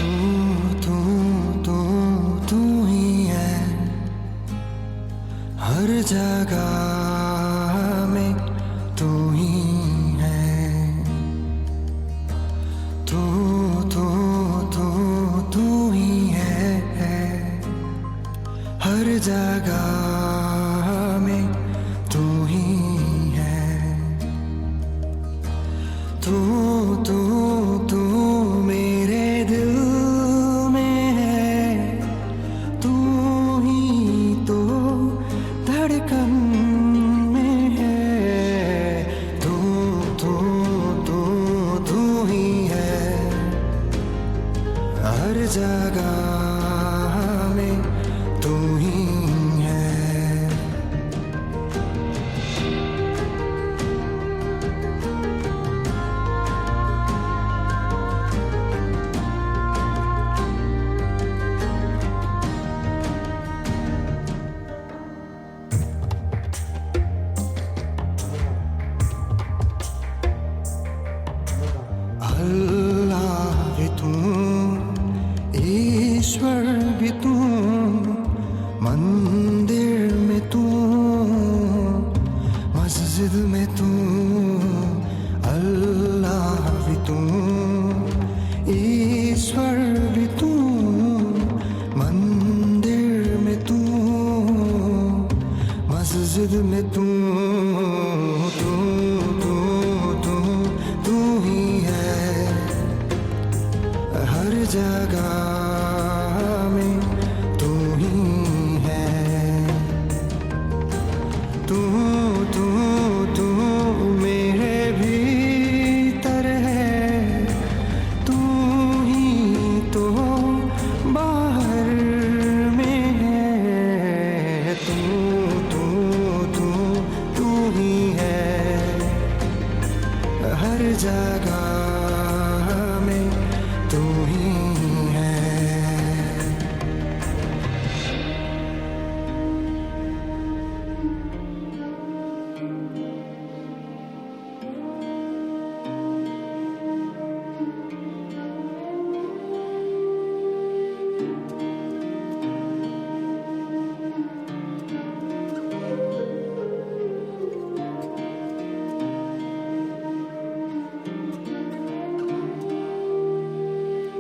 तू तू तू तू ही है हर जगह में, तू ही है। तू तू तू तू ही है हर जगह में, तू ही है। तू तू तू मेरे दिल में है, तू ही तो धड़कन में है। तू तू तू तू ही है हर जगह में, तू ही है। अल्लाह भी तू, ईश्वर भी तू, मंदिर में तू, मस्जिद में तू। अल्लाह भी तू, ईश्वर भी तू, मंदिर में तू, मस्जिद में तू। तू तू तू तू ही है हर जगह में, तू ही है। तू तू तू मेरे भीतर है, तू ही तो बाहर में है। तू तू तू तू ही है हर जगह में, तू ही है।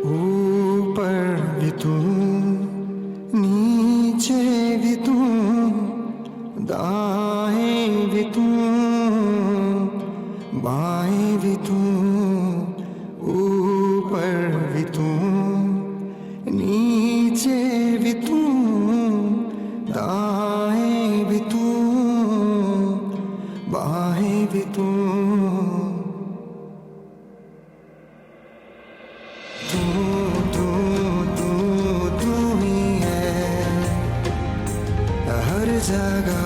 ऊपर भी तू, नीचे भी तू, दाएं भी तू, बाएं भी तू। ऊपर भी तू, नीचे भी तू, दाएं भी तू, बाएं भी तू। तू तू तू तू ही है हर जगह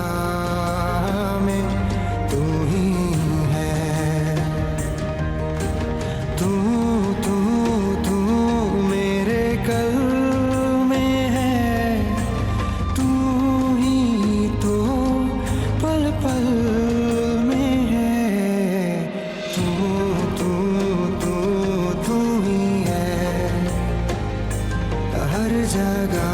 में, तू ही है। तू तू तू मेरे कल में है, तू ही तो पल पल में है। तू तू तू तू ही है हर जगह